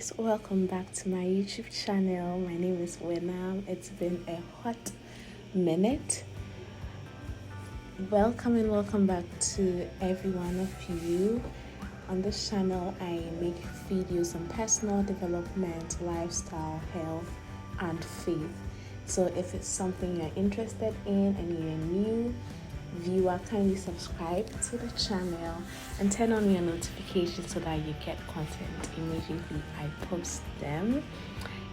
guys, welcome back to my YouTube channel. My name is Wenam. It's been a hot minute. Welcome and welcome back to every one of you. On this channel, I make videos on personal development, lifestyle, health, and faith. So if it's something you're interested in and you're new viewer, kindly subscribe to the channel and turn on your notifications so that you get content immediately I post them.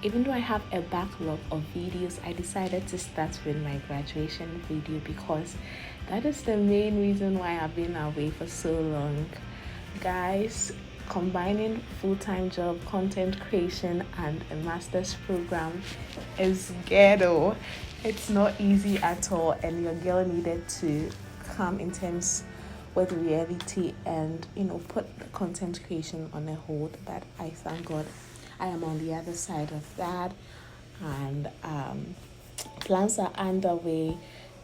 Even though I have a backlog of videos, I decided to start with my graduation video because that is the main reason why I've been away for so long. Guys, combining full-time job, content creation, and a master's program is ghetto. It's not easy at all, and your girl needed to come in terms with reality and put the content creation on a hold. But I thank God I am on the other side of that, and plans are underway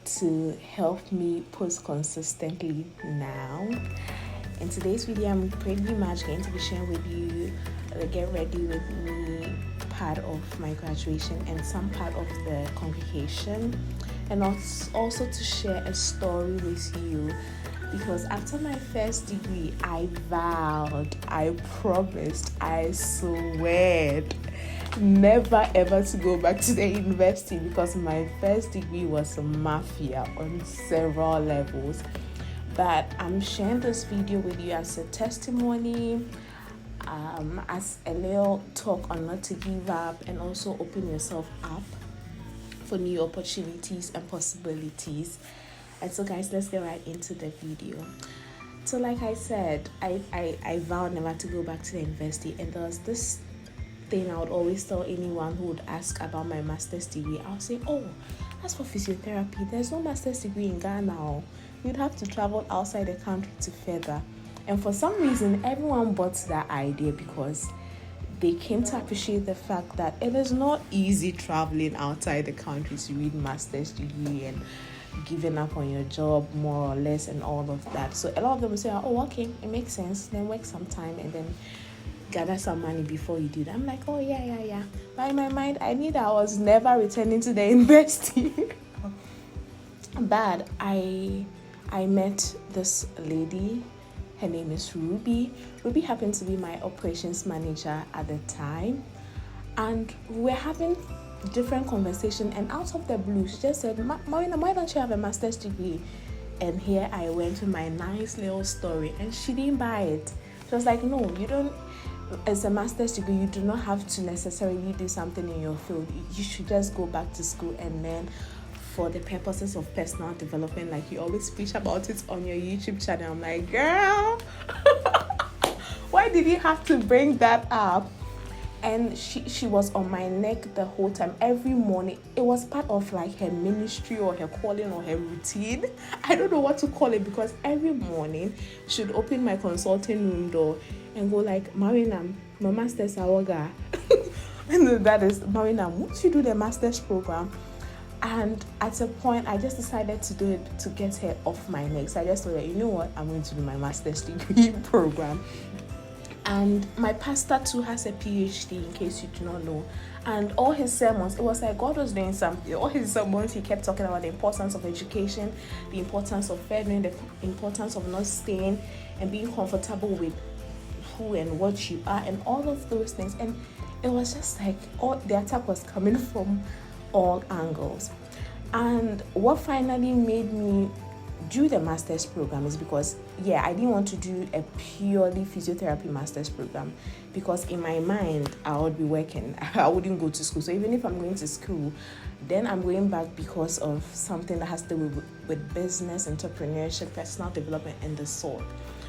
to help me post consistently now. In today's video, I'm pretty much going to be sharing with you the Get Ready With Me part of my graduation and some part of the congregation, and also to share a story with you, because after my first degree, I vowed, I promised, I swore never ever to go back to the university, because my first degree was mafia on several levels. But I'm sharing this video with you as a testimony, as a little talk on not to give up, and also open yourself up for new opportunities and possibilities. And so guys, let's get right into the video. So like I said, I vowed never to go back to the university, and there was this thing I would always tell anyone who would ask about my master's degree. I would say, oh, as for physiotherapy, there's no master's degree in Ghana. You'd have to travel outside the country to further. And for some reason, everyone bought that idea because they came to appreciate the fact that it is not easy traveling outside the country to read master's degree and giving up on your job more or less and all of that. So a lot of them say, oh, okay, it makes sense. Then work some time and then gather some money before you do that. I'm like, oh, yeah. But in my mind, I knew that I was never returning to the university. But I met this lady. Her name is Ruby. Ruby happened to be my operations manager at the time, and we were having different conversation, and out of the blue she just said, Marina, why don't you have a master's degree? And here I went with my nice little story, and she didn't buy it. She was like, no, you don't. As a master's degree, you do not have to necessarily do something in your field. You should just go back to school and learn for the purposes of personal development, like you always preach about it on your YouTube channel. I'm like, girl, why did you have to bring that up? And she was on my neck the whole time. Every morning, it was part of like her ministry or her calling or her routine. I don't know what to call it, because every morning she'd open my consulting room door and go like, Marina, my master's awaga. And that is, Marina, once you do the master's program. And at a point, I just decided to do it to get her off my neck. So I just thought, you know what, I'm going to do my master's degree program. And my pastor too has a PhD, in case you do not know. And all his sermons, it was like God was doing something. All his sermons, he kept talking about the importance of education, the importance of furthering, the importance of not staying and being comfortable with who and what you are, and all of those things. And it was just like all the attack was coming from all angles. And what finally made me do the master's program is because I didn't want to do a purely physiotherapy master's program, because in my mind I would be working. I wouldn't go to school. So even if I'm going to school, then I'm going back because of something that has to do with business, entrepreneurship, personal development, and the sort.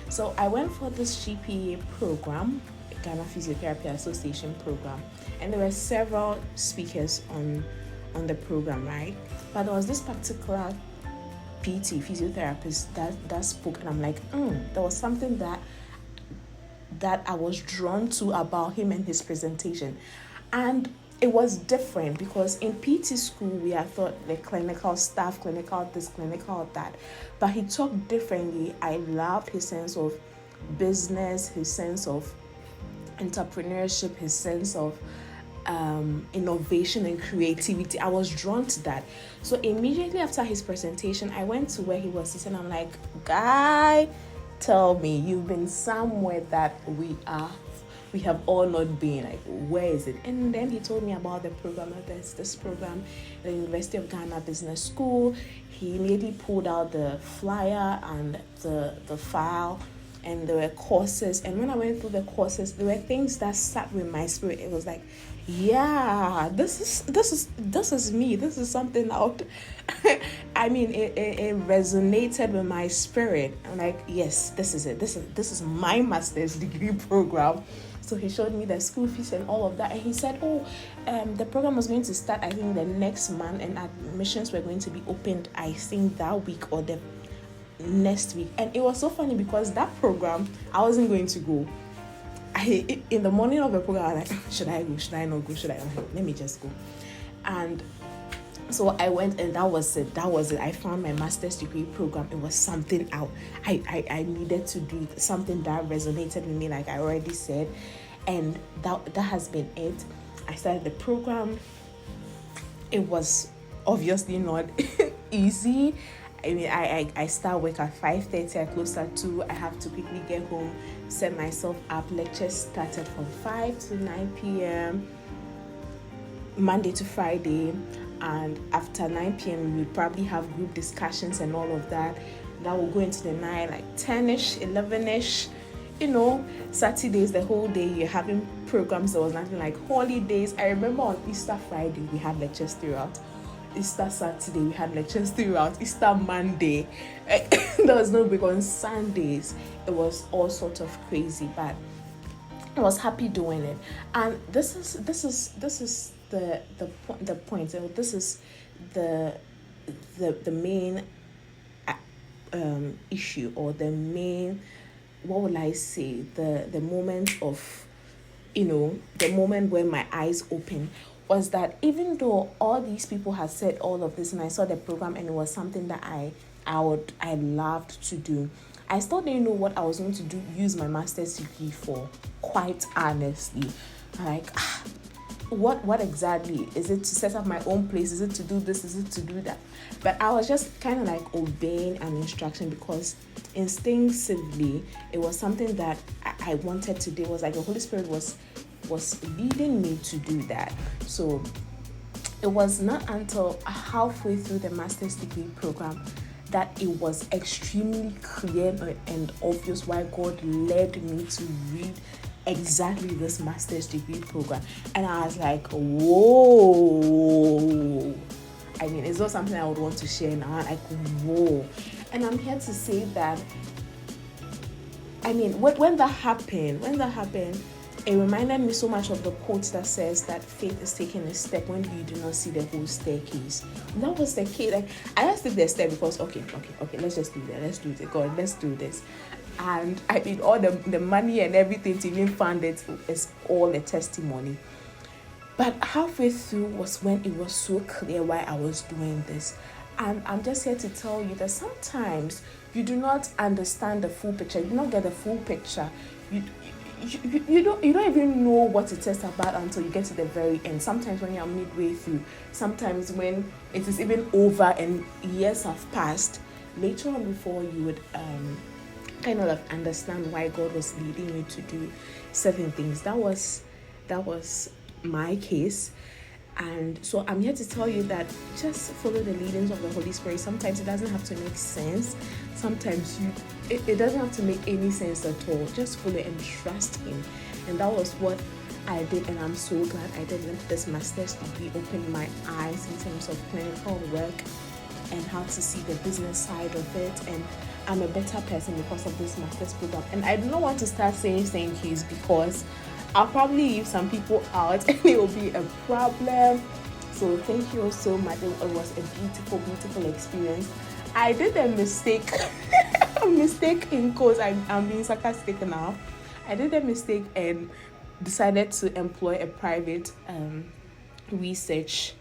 So I went for this GPA program, Ghana Physiotherapy Association program, and there were several speakers on the program, right? But there was this particular PT physiotherapist that spoke, and I'm like, there was something that I was drawn to about him and his presentation. And it was different, because in PT school we are taught the clinical stuff, clinical this, clinical that, but he talked differently. I loved his sense of business, his sense of entrepreneurship, his sense of innovation and creativity. I was drawn to that. So immediately after his presentation, I went to where he was sitting. I'm like, guy, tell me, you've been somewhere that we have all not been. Like, where is it? And then he told me about the program. There's this program at the University of Ghana Business School. He immediately pulled out the flyer and the file, and there were courses. And when I went through the courses, there were things that sat with my spirit. It was like, yeah, this is me. This is something out. I mean, it resonated with my spirit. I'm like, yes, this is it. This is my master's degree program. So he showed me the school fees and all of that, and he said, the program was going to start, I think, the next month, and admissions were going to be opened, I think, that week or the next week. And it was so funny because that program, I wasn't going to go. In the morning of the program, I was like, should I go? Should I not go? Let me just go. And so I went, and that was it. I found my master's degree program. It was something out. I needed to do something that resonated with me, like I already said. And that has been it. I started the program. It was obviously not easy. I mean, I start work at 5:30, I close at 2. I have to quickly get home, set myself up. Lectures started from 5 to 9 p.m. Monday to Friday. And after 9 p.m, we would probably have group discussions and all of that. That will go into the night, like 10ish, 11ish. Saturdays, the whole day, you're having programs. There was nothing like holidays. I remember on Easter Friday, we had lectures throughout. Easter Saturday, we had lectures throughout. Easter Monday, there was no break. On Sundays, it was all sorts of crazy, but I was happy doing it. And this is the point. This is the main issue, or the main, what will I say, the moment of, the moment where my eyes open, was that even though all these people had said all of this, and I saw the program, and it was something that I loved to do, I still didn't know what I was going to use my master's degree for, quite honestly. Like, what exactly? Is it to set up my own place? Is it to do this? Is it to do that? But I was just kind of like obeying an instruction, because instinctively it was something that I wanted to do. It was like the Holy Spirit was leading me to do that. So it was not until halfway through the master's degree program that it was extremely clear and obvious why God led me to read exactly this master's degree program. And I was like, whoa. I mean, it's not something I would want to share now. Like, whoa. And I'm here to say that, I mean, when that happened, it reminded me so much of the quote that says that faith is taking a step when you do not see the whole staircase. And that was the key. Like, I just did the step because, okay, let's just do that. Let's do it. God, let's do this. And I mean, all the money and everything to even fund it is all a testimony. But halfway through was when it was so clear why I was doing this. And I'm just here to tell you that sometimes you do not understand the full picture. You do not get the full picture. You don't even know what it is about until you get to the very end. Sometimes when you're midway through, sometimes when it is even over and years have passed, later on, before you would kind of understand why God was leading you to do certain things. That was my case. And so I'm here to tell you that just follow the leadings of the Holy Spirit. Sometimes it doesn't have to make sense. Sometimes it doesn't have to make any sense at all. Just follow and trust Him. And that was what I did, and I'm so glad I did. This master's degree opened my eyes in terms of clinical work and how to see the business side of it. And I'm a better person because of this master's program. And I do not want to start saying thank yous, because I'll probably leave some people out and it will be a problem. So thank you so much. It was a beautiful, beautiful experience. I did a mistake. A mistake in quotes. I'm being sarcastic now. I did a mistake and decided to employ a private research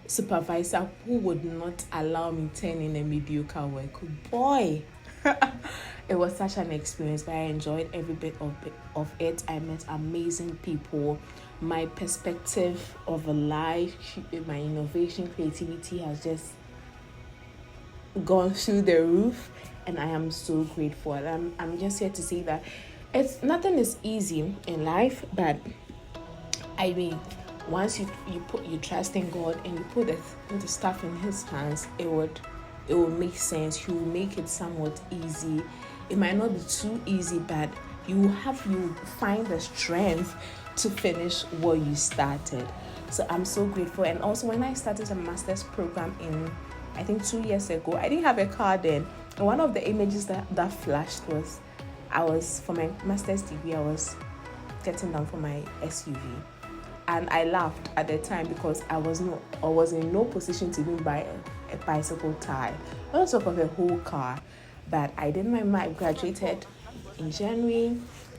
supervisor who would not allow me turn in a mediocre work. Boy, It was such an experience, but I enjoyed every bit of it. I met amazing people. My perspective of a life, my innovation, creativity has just gone through the roof, and I am so grateful. And I'm just here to say that it's nothing is easy in life, but I mean, once you put your trust in God and you put the stuff in His hands, it will make sense. He will make it somewhat easy. It might not be too easy, but you find the strength to finish what you started. So I'm so grateful. And also, when I started a master's program in, I think 2 years ago, I didn't have a car then. And one of the images that flashed was, I was, for my master's degree, I was getting down for my SUV. And I laughed at the time because I was in no position to even buy a bicycle tire. I was talk of a whole car. But I did I graduated in January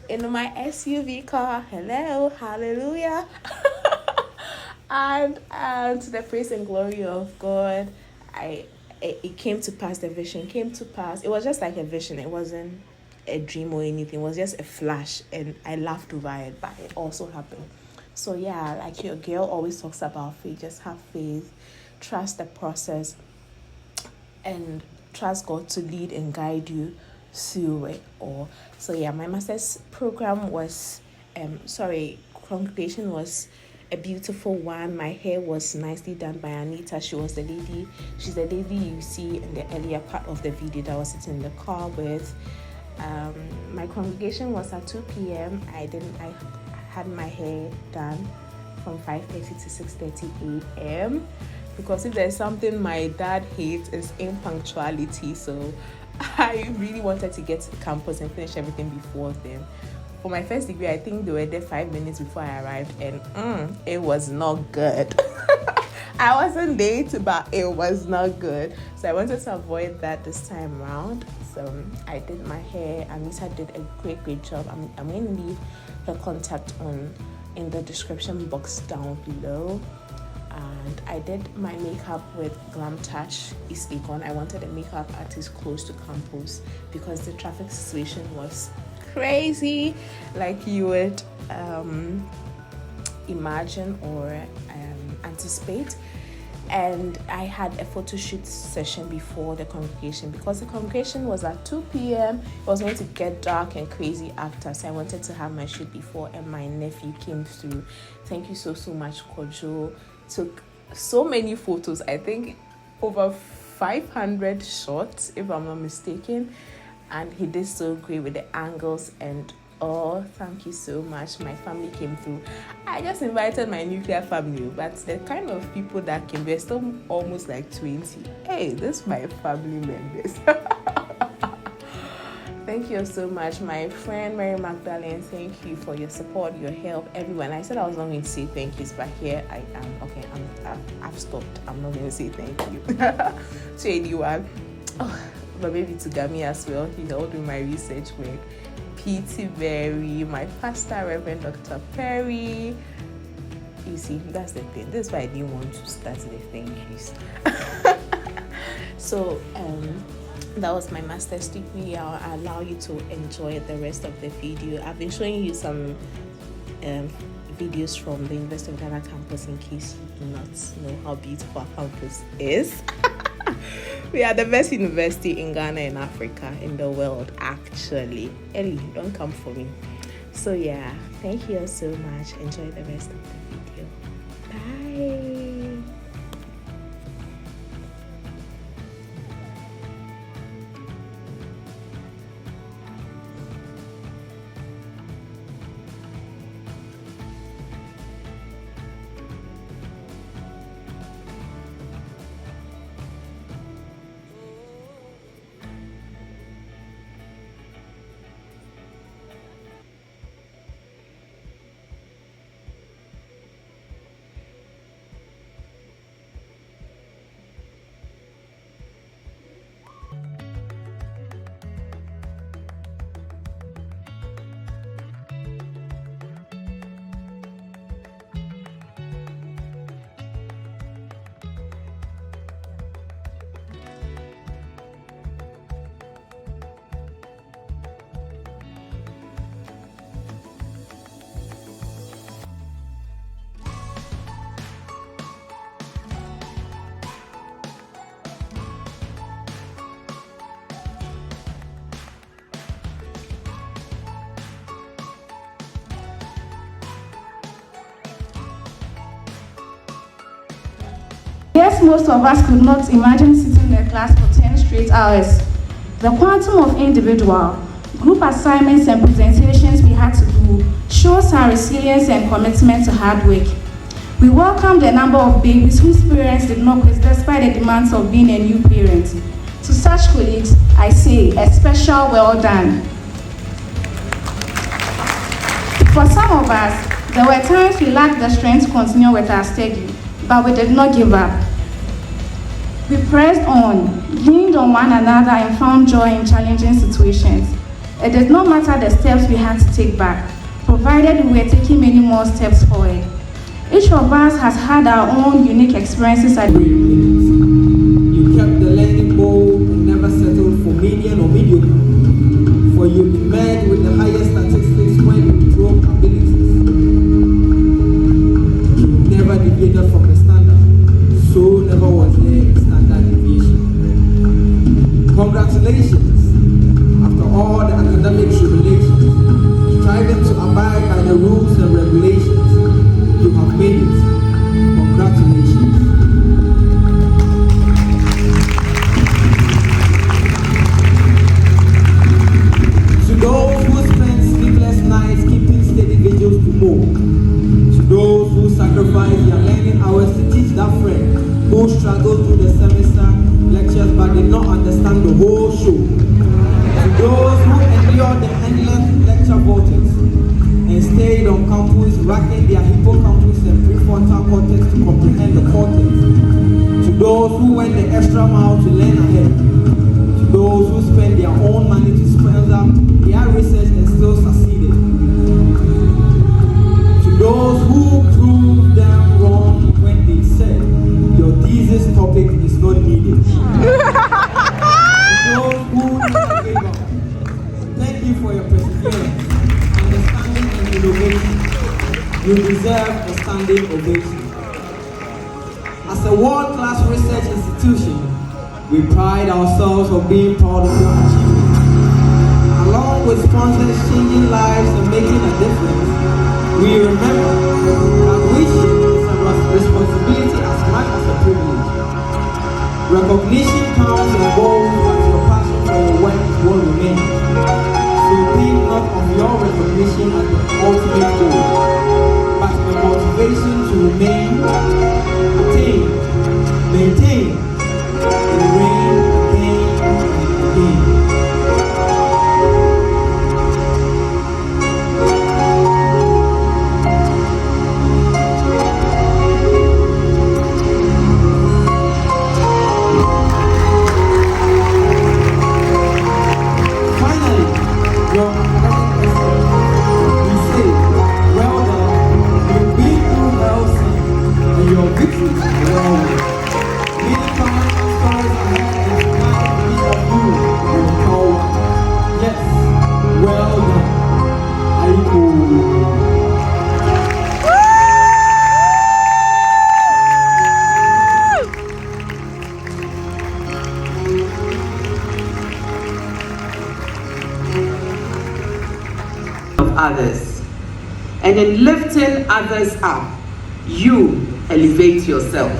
in my SUV car. Hello, hallelujah. and to the praise and glory of God, it came to pass. The vision came to pass. It was just like a vision. It wasn't a dream or anything. It was just a flash, and I laughed over it, but it also happened. So yeah, like your girl always talks about faith. Just have faith, trust the process, and trust God to lead and guide you through it all. So yeah, my master's program was congregation was a beautiful one. My hair was nicely done by Anita. She's the lady you see in the earlier part of the video that I was sitting in the car with. My congregation was at 2 p.m. I had my hair done from 5:30 to 6:30 a.m. because if there's something my dad hates, is impunctuality. So I really wanted to get to the campus and finish everything before then. For my first degree, I think they were there 5 minutes before I arrived, and it was not good. I wasn't late, but it was not good. So I wanted to avoid that this time around. So I did my hair. Anita did a great job. I'm going to leave her contact in the description box down below. And I did my makeup with Glam Touch East Legon. I wanted a makeup artist close to campus because the traffic situation was crazy, like you would imagine or anticipate. And I had a photo shoot session before the congregation because the congregation was at 2 p.m. It was going to get dark and crazy after, so I wanted to have my shoot before, and my nephew came through. Thank you so much, Kojo. Took so many photos, I think over 500 shots if I'm not mistaken, and he did so great with the angles and thank you so much. My family came through. I just invited my nuclear family, but the kind of people that came, we're still almost like 20. Hey, this is my family members. Thank you so much, my friend Mary Magdalene. Thank you for your support, your help, everyone. I said I was not going to say thank yous, but here I am. Okay, I've stopped. I'm not going to say thank you to anyone. But maybe to Gami as well. He helped with my research work. P.T. Berry, my pastor, Reverend Dr. Perry. You see, that's the thing. That's why I didn't want to start the thank yous. So, that was my master's degree. I'll allow you to enjoy the rest of the video. I've been showing you some videos from the University of Ghana campus in case you do not know how beautiful our campus is. We are the best university in Ghana and Africa, in the world, actually. Ellie, don't come for me. So yeah, thank you all so much. Enjoy the rest of the video. Bye. Yes, most of us could not imagine sitting in a class for 10 straight hours. The quantum of individual, group assignments and presentations we had to do shows our resilience and commitment to hard work. We welcomed a number of babies whose parents did not quit despite the demands of being a new parent. To such colleagues, I say a special well done. For some of us, there were times we lacked the strength to continue with our study, but we did not give up. We pressed on, leaned on one another, and found joy in challenging situations. It did not matter the steps we had to take back, provided we were taking many more steps forward. Each of us has had our own unique experiences. You kept the learning bold and never settled for median or mediocre, for you emerged with the highest statistics when you drove abilities. You never deviated from the standard, so never was there a standard deviation. Congratulations! After all the academic tribulations, striving to abide by the rules and regulations, you have made it. Congratulations. To those who spend sleepless nights keeping steady vigils to more, to those who sacrifice their learning hours to teach that friend who struggled through the semester lectures but did not understand the whole show, to those who endured the endless lecture vortex and stayed on campus racking their hippocampus and prefrontal cortex to comprehend the cortex, to those who went the extra mile to learn ahead, to those who spent their own money to sponsor their research and still succeeded, to those who proved them wrong when they said your thesis topic is not needed, to those who never gave up, thank you for your perseverance, understanding and innovation. You deserve a standing ovation. As a world-class research institution, we pride ourselves on being proud of your achievements. Along with sponsors changing lives and making a difference, we remember that wishing is a responsibility as much as a privilege. Recognition comes and goes, but your passion for your work will remain. So think not of your recognition as the ultimate goal, but the motivation to remain, attain, maintain, and reign again and again. Others, and in lifting others up, you elevate yourself.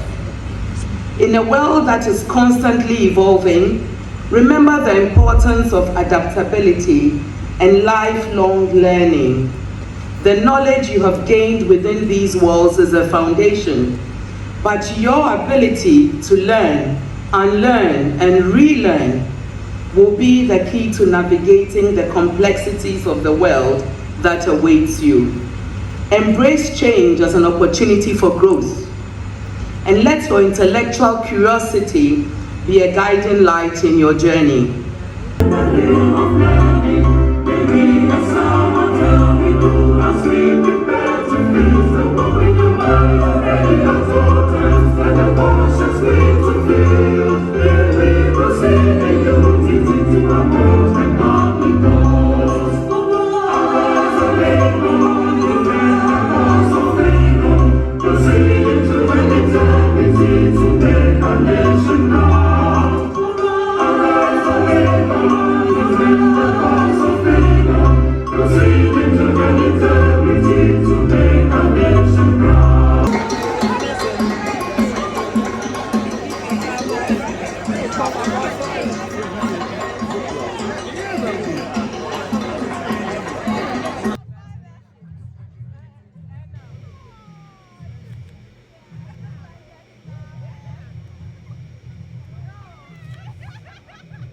In a world that is constantly evolving, remember the importance of adaptability and lifelong learning. The knowledge you have gained within these walls is a foundation, but your ability to learn, unlearn, and relearn will be the key to navigating the complexities of the world that awaits you. Embrace change as an opportunity for growth, and let your intellectual curiosity be a guiding light in your journey. Arise,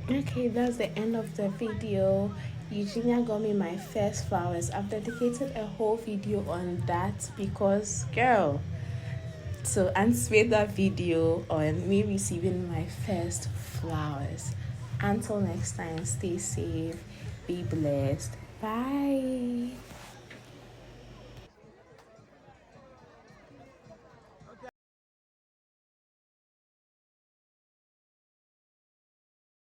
Okay, that's the end of the video. Eugenia got me my first flowers. I've dedicated a whole video on that because, girl, so anticipate that video on me receiving my first flowers. Until next time, stay safe, be blessed. Bye.